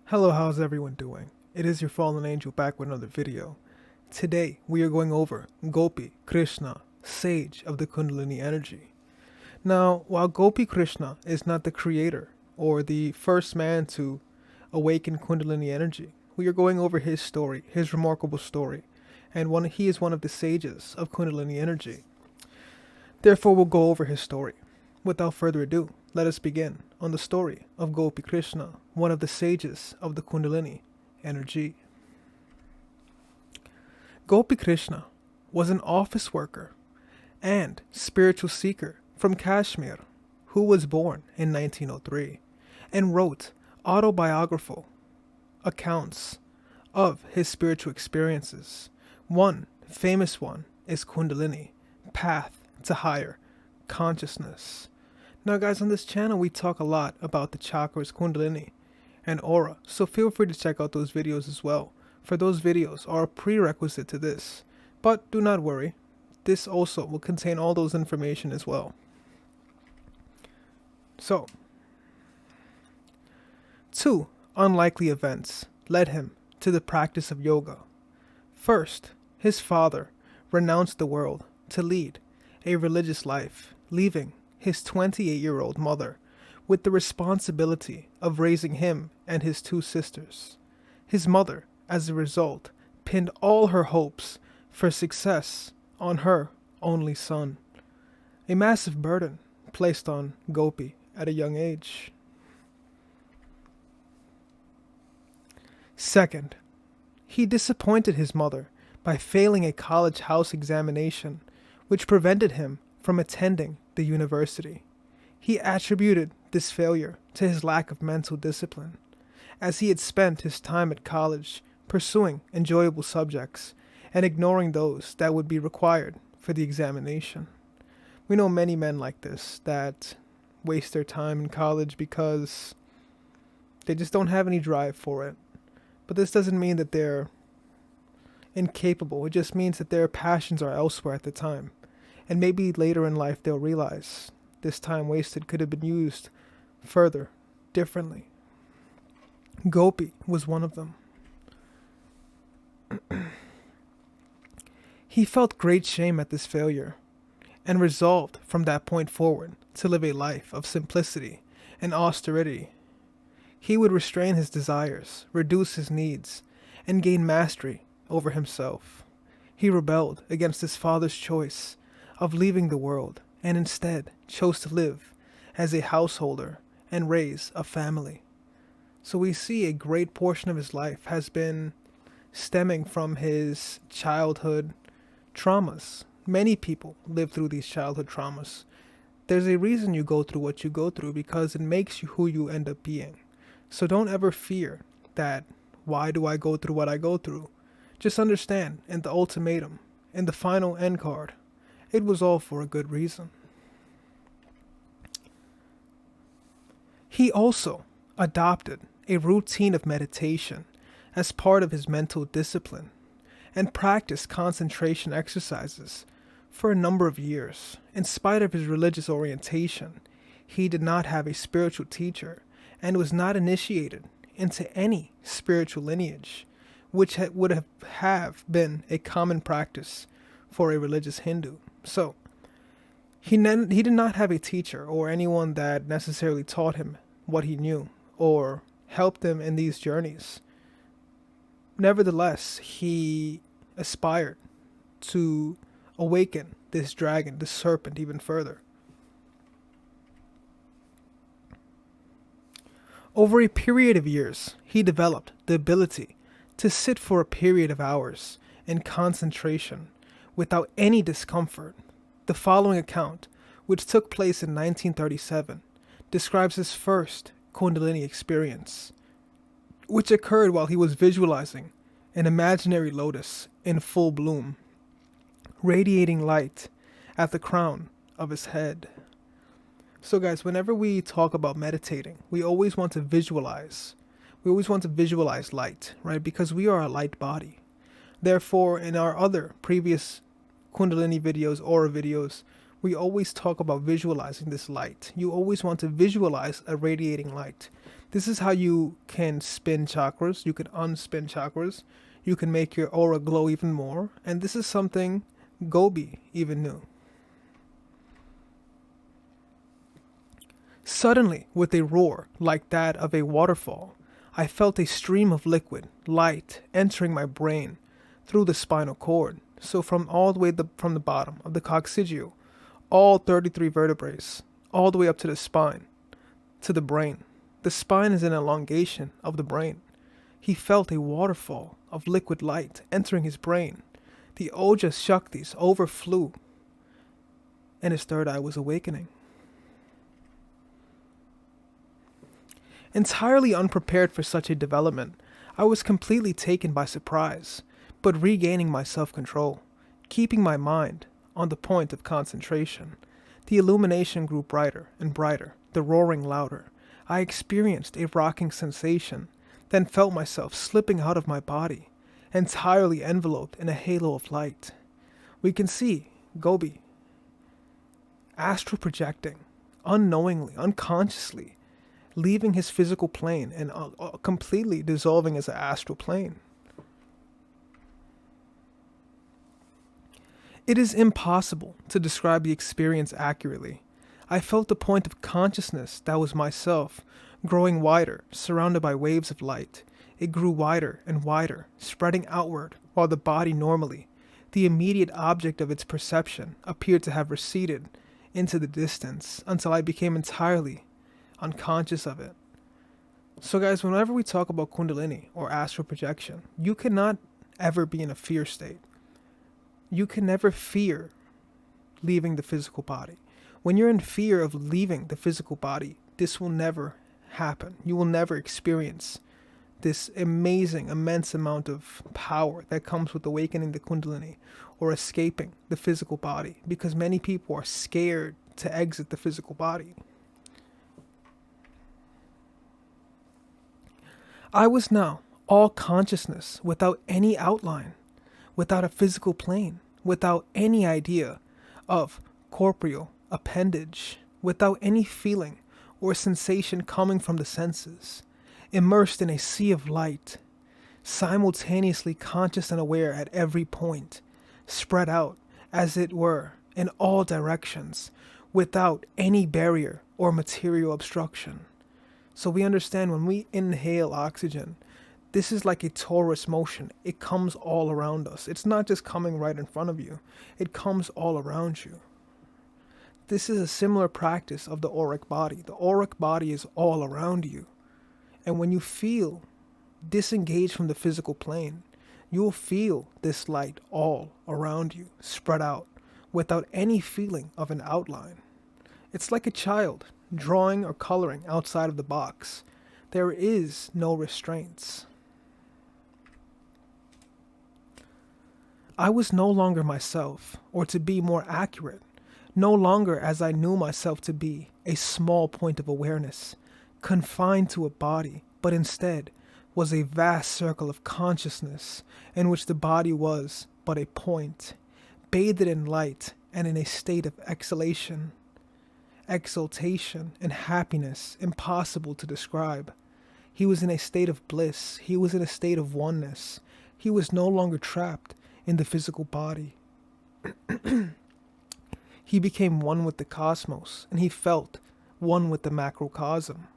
Hello, how's everyone doing? It is your fallen angel back with another video. Today, we are going over Gopi Krishna, sage of the Kundalini energy. Now, while Gopi Krishna is not the creator or the first man to awaken Kundalini energy, we are going over his story, his remarkable story, and he is one of the sages of Kundalini energy. Therefore, we'll go over his story. Without further ado, let us begin on the story of Gopi Krishna, one of the sages of the Kundalini energy. Gopi Krishna was an office worker and spiritual seeker from Kashmir who was born in 1903 and wrote autobiographical accounts of his spiritual experiences. One famous one is Kundalini, Path to Higher Consciousness. Now guys, on this channel we talk a lot about the chakras, Kundalini, and aura, so feel free to check out those videos as well, for those videos are a prerequisite to this. But do not worry, this also will contain all those information as well. So, two unlikely events led him to the practice of yoga. First, his father renounced the world to lead a religious life, leaving his 28-year-old mother with the responsibility of raising him and his two sisters. His mother, as a result, pinned all her hopes for success on her only son. A massive burden placed on Gopi at a young age. Second, he disappointed his mother by failing a college house examination, which prevented him from attending the university. He attributed this failure to his lack of mental discipline, as he had spent his time at college pursuing enjoyable subjects and ignoring those that would be required for the examination. We know many men like this that waste their time in college because they just don't have any drive for it. But this doesn't mean that they're incapable. It just means that their passions are elsewhere at the time. And maybe later in life they'll realize this time wasted could have been used further, differently. Gopi was one of them. He felt great shame at this failure and resolved from that point forward to live a life of simplicity and austerity. He would restrain his desires, reduce his needs, and gain mastery over himself. He rebelled against his father's choice of leaving the world and instead chose to live as a householder and raise a family. So we see a great portion of his life has been stemming from his childhood traumas. Many people live through these childhood traumas. There's a reason you go through what you go through, because it makes you who you end up being. So don't ever fear that, why do I go through what I go through? Just understand, in the ultimatum, in the final end card, it was all for a good reason. He also adopted a routine of meditation as part of his mental discipline and practiced concentration exercises for a number of years. In spite of his religious orientation, he did not have a spiritual teacher and was not initiated into any spiritual lineage, which would have been a common practice for a religious Hindu. So, he did not have a teacher or anyone that necessarily taught him what he knew or helped him in these journeys. Nevertheless, he aspired to awaken this dragon, this serpent, even further. Over a period of years, he developed the ability to sit for a period of hours in concentration without any discomfort. The following account, which took place in 1937, describes his first Kundalini experience, which occurred while he was visualizing an imaginary lotus in full bloom, radiating light at the crown of his head. So guys, whenever we talk about meditating, we always want to visualize. We always want to visualize light, right? Because we are a light body. Therefore, in our other previous Kundalini videos, aura videos, we always talk about visualizing this light. You always want to visualize a radiating light, This is how you can spin chakras, you can unspin chakras, you can make your aura glow even more, and this is something Gopi even knew. Suddenly, with a roar like that of a waterfall, I felt a stream of liquid, light, entering my brain through the spinal cord. So from all the way from the bottom of the coccygeal, all 33 vertebrae, all the way up to the spine, to the brain. The spine is an elongation of the brain. He felt a waterfall of liquid light entering his brain. The Ojas Shaktis overflew, and his third eye was awakening. Entirely unprepared for such a development, I was completely taken by surprise, but regaining my self-control, keeping my mind on the point of concentration. The illumination grew brighter and brighter, the roaring louder. I experienced a rocking sensation, then felt myself slipping out of my body, entirely enveloped in a halo of light. We can see Gopi astral projecting, unknowingly, unconsciously, leaving his physical plane and completely dissolving as an astral plane. It is impossible to describe the experience accurately. I felt the point of consciousness that was myself, growing wider, surrounded by waves of light. It grew wider and wider, spreading outward, while the body normally, the immediate object of its perception, appeared to have receded into the distance until I became entirely unconscious of it. So guys, whenever we talk about Kundalini or astral projection, you cannot ever be in a fear state. You can never fear leaving the physical body. When you're in fear of leaving the physical body, this will never happen. You will never experience this amazing, immense amount of power that comes with awakening the Kundalini or escaping the physical body, because many people are scared to exit the physical body. I was now all consciousness without any outline, without a physical plane, without any idea of corporeal appendage, without any feeling or sensation coming from the senses, immersed in a sea of light, simultaneously conscious and aware at every point, spread out, as it were, in all directions, without any barrier or material obstruction. So we understand when we inhale oxygen, this is like a torus motion. It comes all around us. It's not just coming right in front of you. It comes all around you. This is a similar practice of the auric body. The auric body is all around you. And when you feel disengaged from the physical plane, you will feel this light all around you, spread out, without any feeling of an outline. It's like a child drawing or coloring outside of the box. There is no restraints. I was no longer myself, or to be more accurate, no longer as I knew myself to be, a small point of awareness, confined to a body, but instead was a vast circle of consciousness in which the body was but a point, bathed in light and in a state of exhalation, exultation, and happiness impossible to describe. He was in a state of bliss. He was in a state of oneness. He was no longer trapped in the physical body. He became one with the cosmos, and he felt one with the macrocosm.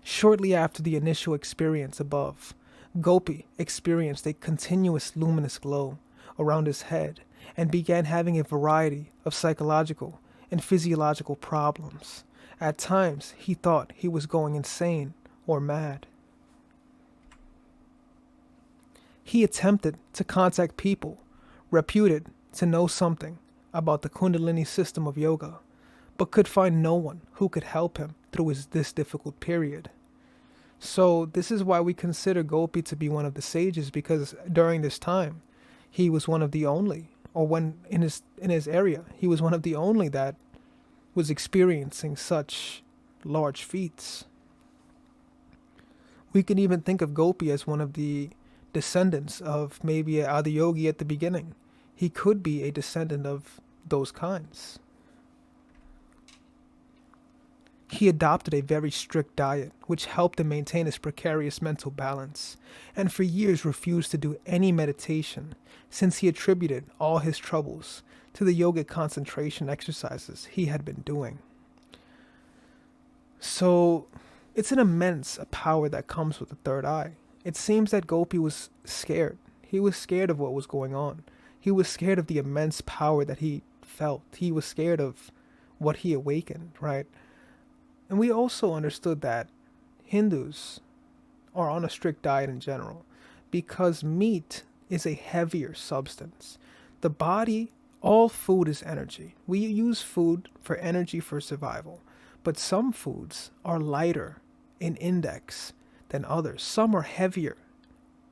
Shortly after the initial experience above, Gopi experienced a continuous luminous glow around his head and began having a variety of psychological and physiological problems. At times, he thought he was going insane or mad. He attempted to contact people reputed to know something about the Kundalini system of yoga, but could find no one who could help him through this difficult period. So this is why we consider Gopi to be one of the sages, because during this time, he was one of the only, or when in his area, he was one of the only that was experiencing such large feats. We can even think of Gopi as one of the descendants of maybe Adiyogi at the beginning. He could be a descendant of those kinds. He adopted a very strict diet, which helped him maintain his precarious mental balance, and for years refused to do any meditation, since he attributed all his troubles to the yogic concentration exercises he had been doing. So, it's an immense power that comes with the third eye. It seems that Gopi was scared. He was scared of what was going on. He was scared of the immense power that he felt. He was scared of what he awakened, right? And we also understood that Hindus are on a strict diet in general because meat is a heavier substance. The body, all food is energy. We use food for energy for survival, but some foods are lighter in index than others. Some are heavier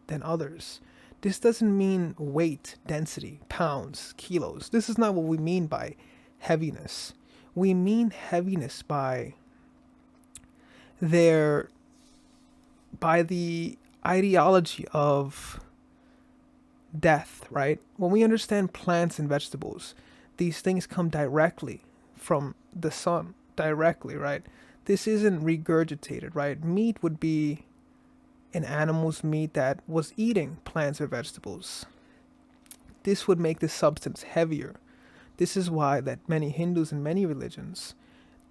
than others. This doesn't mean weight, density, pounds, kilos. This is not what we mean by heaviness. We mean heaviness by the ideology of death, right? When we understand plants and vegetables, these things come directly from the sun, directly, right? This isn't regurgitated, right? Meat would be an animal's meat that was eating plants or vegetables. This would make the substance heavier. This is why that many Hindus and many religions,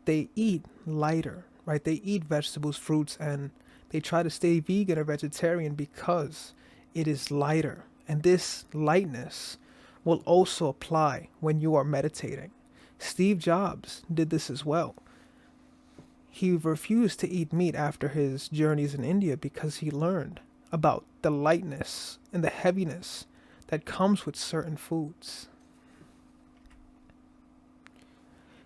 they eat lighter, right? They eat vegetables, fruits, and they try to stay vegan or vegetarian because it is lighter. And this lightness will also apply when you are meditating. Steve Jobs did this as well. He refused to eat meat after his journeys in India because he learned about the lightness and the heaviness that comes with certain foods.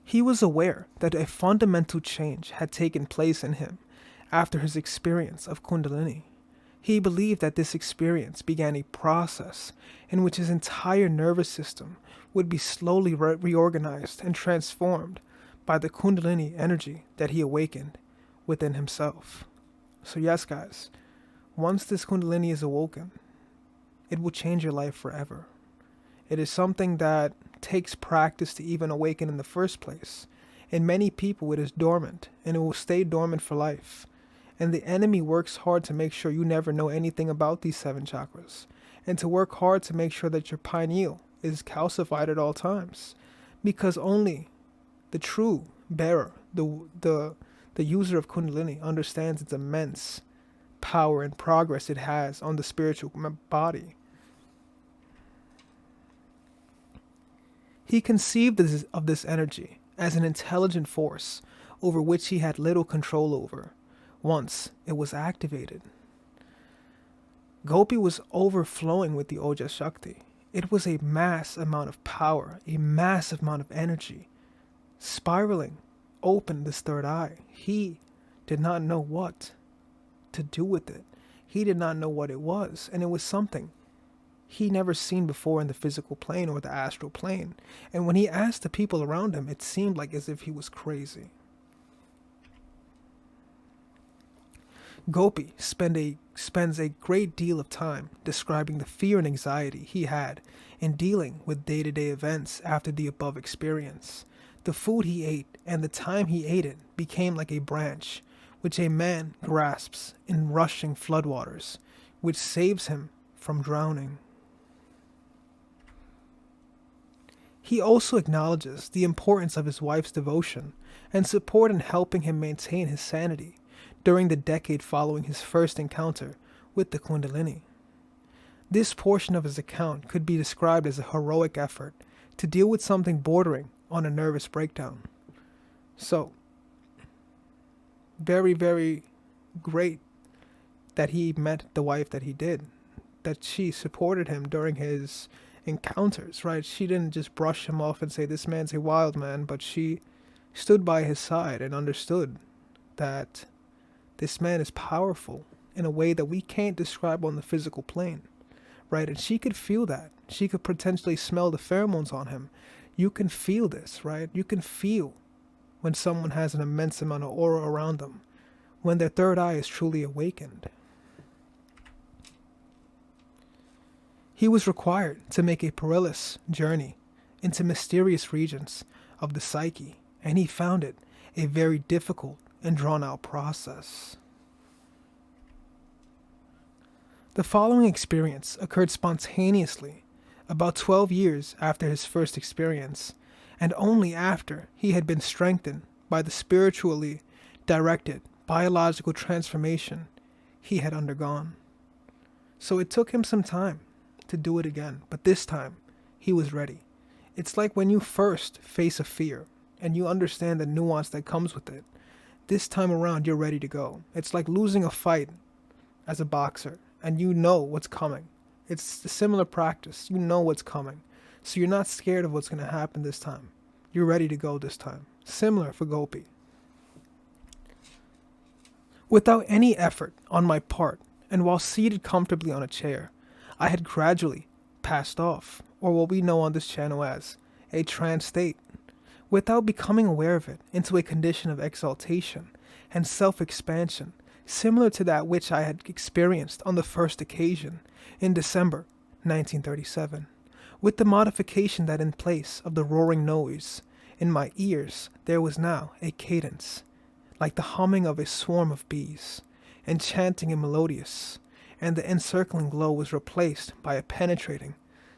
He was aware that a fundamental change had taken place in him after his experience of Kundalini. He believed that this experience began a process in which his entire nervous system would be slowly reorganized and transformed by the Kundalini energy that he awakened within himself. So yes, guys, once this Kundalini is awoken, it will change your life forever. It is something that takes practice to even awaken in the first place. In many people, it is dormant, and it will stay dormant for life. And the enemy works hard to make sure you never know anything about these 7 chakras, and to work hard to make sure that your pineal is calcified at all times, because only the true bearer, the user of Kundalini, understands its immense power and progress it has on the spiritual body. He conceived of this energy as an intelligent force over which he had little control over once it was activated. Gopi was overflowing with the Ojas Shakti. It was a mass amount of power, a massive amount of energy, spiraling open this third eye. He did not know what to do with it. He did not know what it was, and it was something he never seen before in the physical plane or the astral plane. And when he asked the people around him, it seemed like as if he was crazy. Gopi spends a great deal of time describing the fear and anxiety he had in dealing with day-to-day events after the above experience. The food he ate and the time he ate it became like a branch which a man grasps in rushing floodwaters, which saves him from drowning. He also acknowledges the importance of his wife's devotion and support in helping him maintain his sanity during the decade following his first encounter with the Kundalini. This portion of his account could be described as a heroic effort to deal with something bordering on a nervous breakdown. So, very, very great that he met the wife that he did, that she supported him during his encounters, right? She didn't just brush him off and say, this man's a wild man, but she stood by his side and understood that this man is powerful in a way that we can't describe on the physical plane, right? And she could feel that. She could potentially smell the pheromones on him. You can feel this, right? You can feel when someone has an immense amount of aura around them, when their third eye is truly awakened. He was required to make a perilous journey into mysterious regions of the psyche, and he found it a very difficult and drawn-out process. The following experience occurred spontaneously about 12 years after his first experience, and only after he had been strengthened by the spiritually directed biological transformation he had undergone. So it took him some time to do it again, but this time he was ready. It's like when you first face a fear and you understand the nuance that comes with it. This time around you're ready to go. It's like losing a fight as a boxer and you know what's coming. It's a similar practice. You know what's coming. So you're not scared of what's going to happen this time. You're ready to go this time. Similar for Gopi. Without any effort on my part, and while seated comfortably on a chair, I had gradually passed off, or what we know on this channel as, a trance state, without becoming aware of it, into a condition of exaltation and self-expansion, similar to that which I had experienced on the first occasion in December 1937, with the modification that in place of the roaring noise in my ears there was now a cadence, like the humming of a swarm of bees, enchanting and melodious, and the encircling glow was replaced by a penetrating,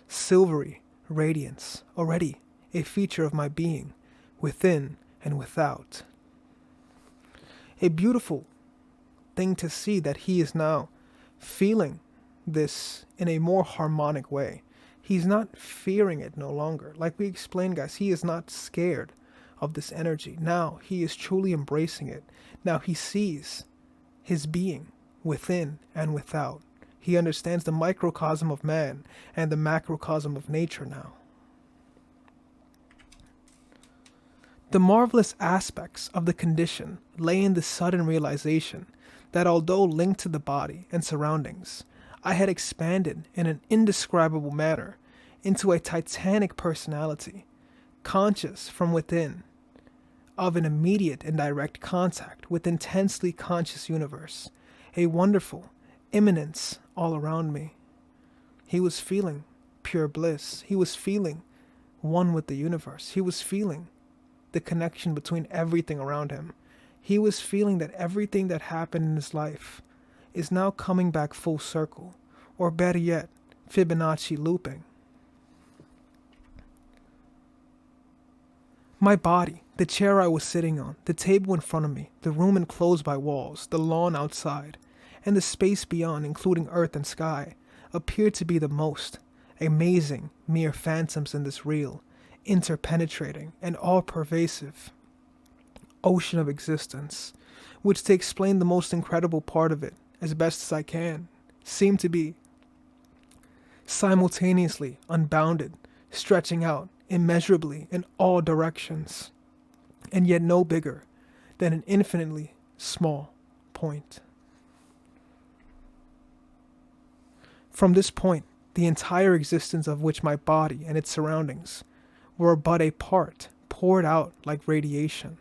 silvery radiance, already a feature of my being, within and without. A beautiful thing to see that he is now feeling this in a more harmonic way. He's not fearing it no longer. Like we explained, guys, he is not scared of this energy. Now he is truly embracing it. Now he sees his being within and without. He understands the microcosm of man and the macrocosm of nature now. The marvelous aspects of the condition lay in the sudden realization that although linked to the body and surroundings, I had expanded in an indescribable manner into a titanic personality, conscious from within, of an immediate and direct contact with intensely conscious universe, a wonderful immanence all around me. He was feeling pure bliss. He was feeling one with the universe. He was feeling the connection between everything around him. He was feeling that everything that happened in his life is now coming back full circle, or better yet, Fibonacci looping. My body, the chair I was sitting on, the table in front of me, the room enclosed by walls, the lawn outside, and the space beyond, including earth and sky, appeared to be the most amazing mere phantoms in this real, interpenetrating, and all-pervasive ocean of existence, which, to explain the most incredible part of it as best as I can, seemed to be simultaneously unbounded, stretching out immeasurably in all directions, and yet no bigger than an infinitely small point. From this point, the entire existence of which my body and its surroundings were but a part, poured out like radiation,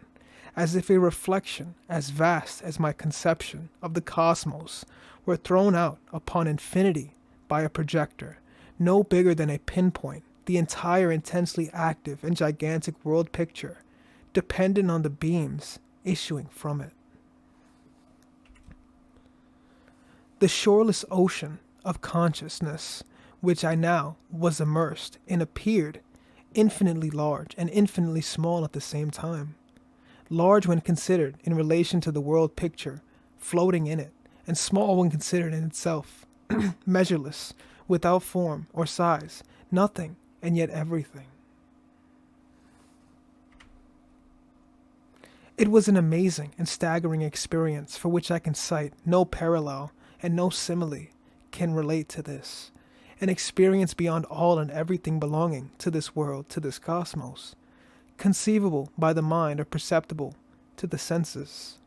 as if a reflection as vast as my conception of the cosmos were thrown out upon infinity by a projector, no bigger than a pinpoint, the entire intensely active and gigantic world picture, dependent on the beams issuing from it. The shoreless ocean of consciousness, which I now was immersed in, appeared infinitely large and infinitely small at the same time. Large when considered in relation to the world picture floating in it, and small when considered in itself, measureless, without form or size, nothing and yet everything. It was an amazing and staggering experience for which I can cite no parallel and no simile can relate to this. An experience beyond all and everything belonging to this world, to this cosmos, conceivable by the mind or perceptible to the senses.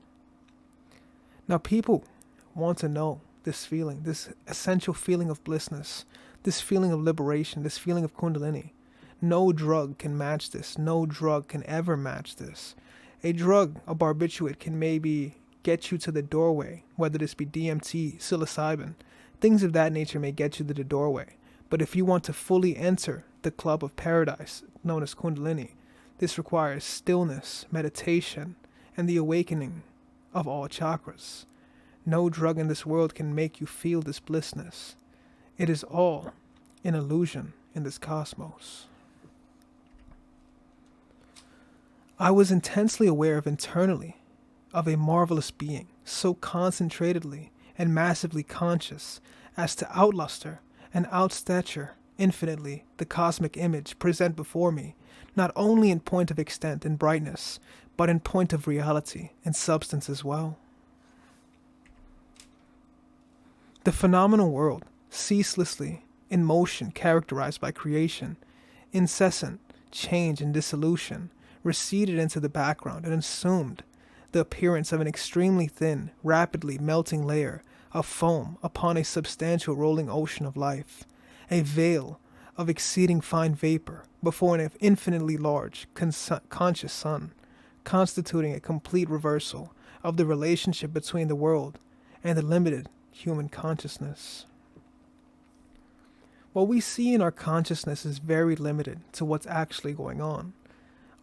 Now people want to know this feeling, this essential feeling of blissness, this feeling of liberation, this feeling of Kundalini. No drug can match this. No drug can ever match this. A drug, a barbiturate, can maybe get you to the doorway, whether this be DMT, psilocybin. Things of that nature may get you to the doorway. But if you want to fully enter the club of paradise, known as Kundalini, this requires stillness, meditation, and the awakening of all chakras. No drug in this world can make you feel this blissness. It is all an illusion in this cosmos. I was intensely aware of internally of a marvelous being, so concentratedly and massively conscious as to outluster and outstature infinitely the cosmic image present before me, not only in point of extent and brightness, but in point of reality and substance as well. The phenomenal world, ceaselessly in motion characterized by creation, incessant change and dissolution, receded into the background and assumed the appearance of an extremely thin, rapidly melting layer of foam upon a substantial rolling ocean of life, a veil of exceeding fine vapor before an infinitely large, conscious sun, constituting a complete reversal of the relationship between the world and the limited human consciousness. What we see in our consciousness is very limited to what's actually going on.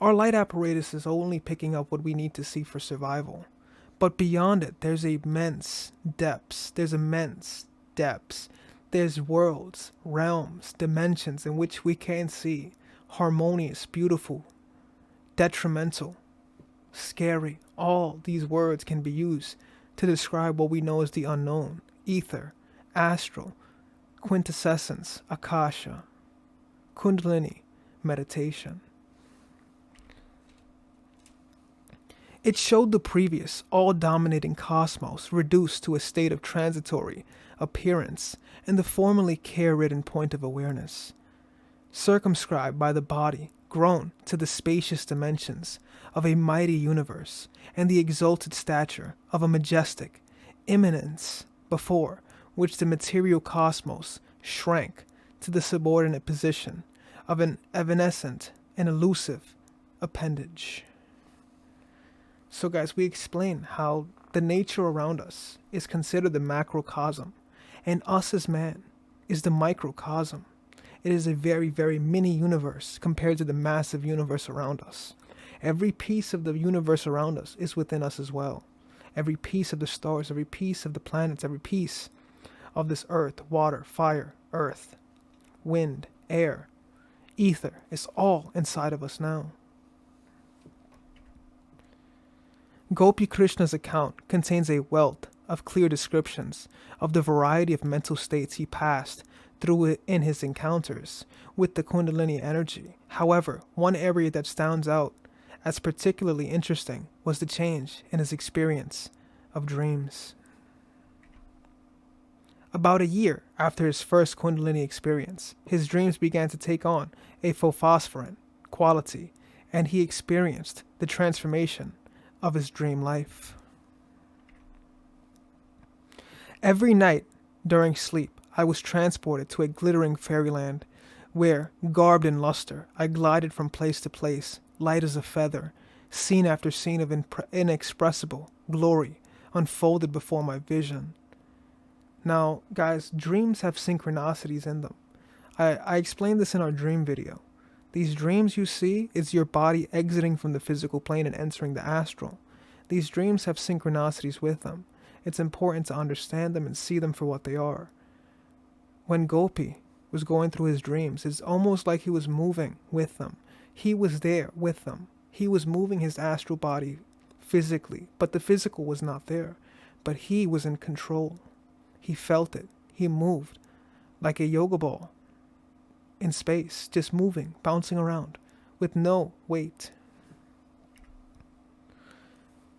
Our light apparatus is only picking up what we need to see for survival. But beyond it, there's immense depths. There's worlds, realms, dimensions in which we can't see. Harmonious, beautiful, detrimental, scary. All these words can be used to describe what we know as the unknown. Ether, astral, quintessence, akasha, Kundalini, meditation. It showed the previous, all-dominating cosmos reduced to a state of transitory appearance and the formerly care-ridden point of awareness, circumscribed by the body, grown to the spacious dimensions of a mighty universe and the exalted stature of a majestic immanence before which the material cosmos shrank to the subordinate position of an evanescent and elusive appendage. So guys, we explain how the nature around us is considered the macrocosm, and us as man is the microcosm. It is a very, very mini universe compared to the massive universe around us. Every piece of the universe around us is within us as well. Every piece of the stars, every piece of the planets, every piece of this earth, water, fire, earth, wind, air, ether is all inside of us now. Gopi Krishna's account contains a wealth of clear descriptions of the variety of mental states he passed through in his encounters with the Kundalini energy. However, one area that stands out as particularly interesting was the change in his experience of dreams. About a year after his first Kundalini experience, his dreams began to take on a phosphorescent quality, and he experienced the transformation of his dream life. Every night during sleep, I was transported to a glittering fairyland where, garbed in luster, I glided from place to place, light as a feather. Scene after scene of inexpressible glory unfolded before my vision. Now, guys, dreams have synchronicities in them. I explained this in our dream video. These dreams you see is your body exiting from the physical plane and entering the astral. These dreams have synchronicities with them. It's important to understand them and see them for what they are. When Gopi was going through his dreams, it's almost like he was moving with them. He was there with them. He was moving his astral body physically, but the physical was not there. But he was in control. He felt it. He moved like a yoga ball in space, just moving, bouncing around with no weight.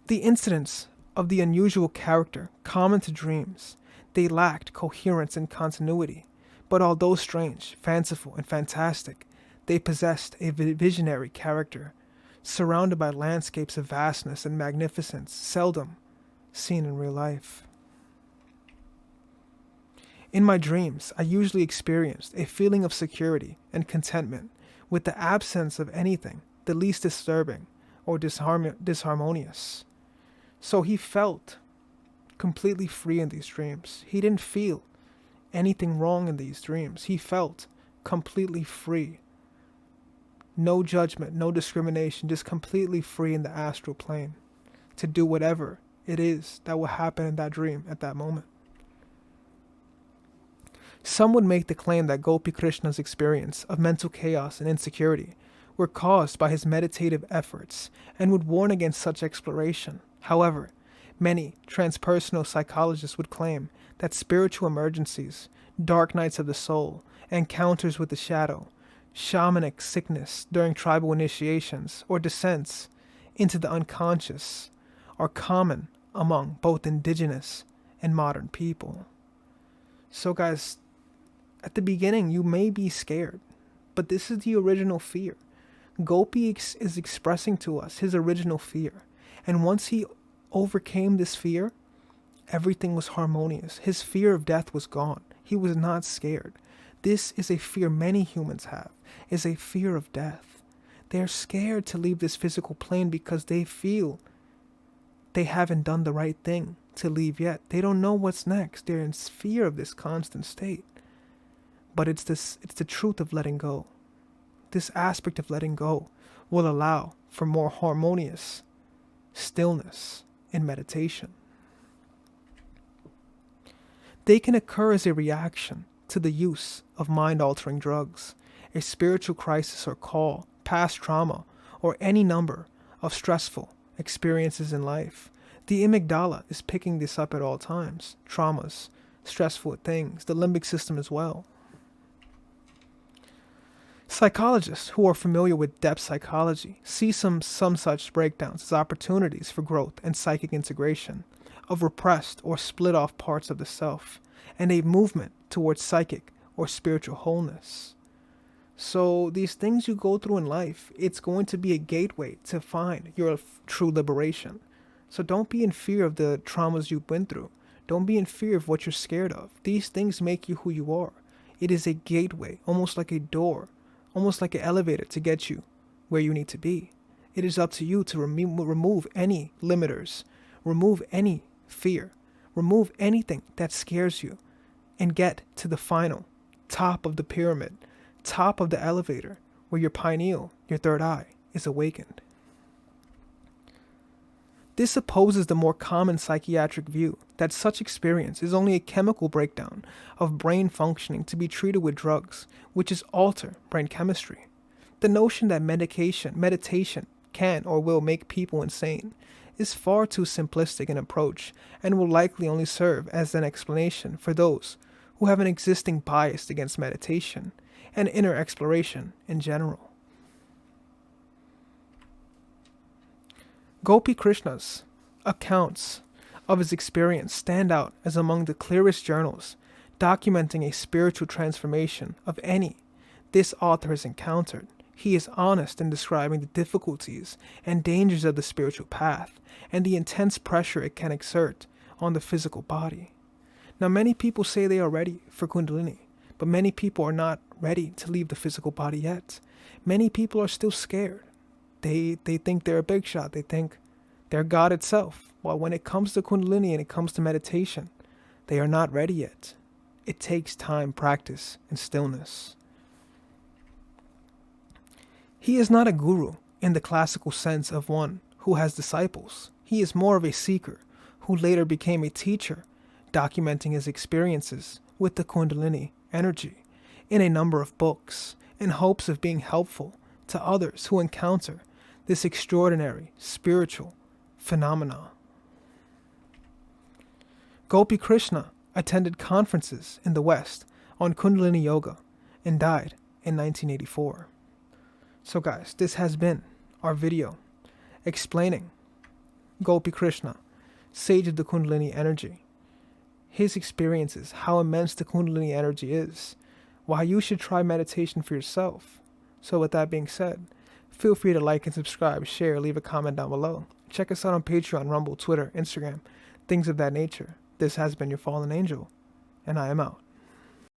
The incidents of the unusual character common to dreams, they lacked coherence and continuity, but although strange, fanciful, and fantastic, they possessed a visionary character, surrounded by landscapes of vastness and magnificence seldom seen in real life. In my dreams, I usually experienced a feeling of security and contentment with the absence of anything the least disturbing or disharmonious. So he felt completely free in these dreams. He didn't feel anything wrong in these dreams. He felt completely free. No judgment, no discrimination, just completely free in the astral plane. to do whatever it is that will happen in that dream at that moment. Some would make the claim that Gopi Krishna's experience of mental chaos and insecurity were caused by his meditative efforts and would warn against such exploration. However, many transpersonal psychologists would claim that spiritual emergencies, dark nights of the soul, encounters with the shadow, shamanic sickness during tribal initiations, or descents into the unconscious are common among both indigenous and modern people. So guys, at the beginning you may be scared, but this is the original fear. Gopi is expressing to us his original fear, and once he overcame this fear, everything was harmonious. His fear of death was gone. He was not scared. This is a fear many humans have, is a fear of death. They're scared to leave this physical plane because they feel they haven't done the right thing to leave yet. They don't know what's next. They're in fear of this constant state. But it's the truth of letting go. This aspect of letting go will allow for more harmonious stillness in meditation. They can occur as a reaction to the use of mind-altering drugs, a spiritual crisis or call, past trauma, or any number of stressful experiences in life. The amygdala is picking this up at all times. Traumas, stressful things, the limbic system as well. Psychologists who are familiar with depth psychology see some such breakdowns as opportunities for growth and psychic integration of repressed or split off parts of the self, and a movement towards psychic or spiritual wholeness. So these things you go through in life, it's going to be a gateway to find your true liberation. So don't be in fear of the traumas you've been through. Don't be in fear of what you're scared of. These things make you who you are. It is a gateway, almost like a door, almost like an elevator to get you where you need to be. It is up to you to remove any limiters, remove any fear, remove anything that scares you, and get to the final top of the pyramid, top of the elevator, where your pineal, your third eye, is awakened. This opposes the more common psychiatric view that such experience is only a chemical breakdown of brain functioning to be treated with drugs, which is alter brain chemistry. The notion that meditation can or will make people insane is far too simplistic an approach and will likely only serve as an explanation for those who have an existing bias against meditation and inner exploration in general. Gopi Krishna's accounts of his experience stand out as among the clearest journals documenting a spiritual transformation of any this author has encountered. He is honest in describing the difficulties and dangers of the spiritual path and the intense pressure it can exert on the physical body. Now, many people say they are ready for Kundalini, but many people are not ready to leave the physical body yet. Many people are still scared. They think they're a big shot. They think they're God itself. While when it comes to Kundalini and it comes to meditation, they are not ready yet. It takes time, practice, and stillness. He is not a guru in the classical sense of one who has disciples. He is more of a seeker who later became a teacher, documenting his experiences with the Kundalini energy in a number of books in hopes of being helpful to others who encounter this extraordinary spiritual phenomena. Gopi Krishna attended conferences in the West on Kundalini Yoga and died in 1984. So guys, this has been our video explaining Gopi Krishna, sage of the Kundalini energy, his experiences, how immense the Kundalini energy is, why you should try meditation for yourself. So with that being said, feel free to like and subscribe, share, leave a comment down below. Check us out on Patreon, Rumble, Twitter, Instagram, things of that nature. This has been your fallen angel, and I am out.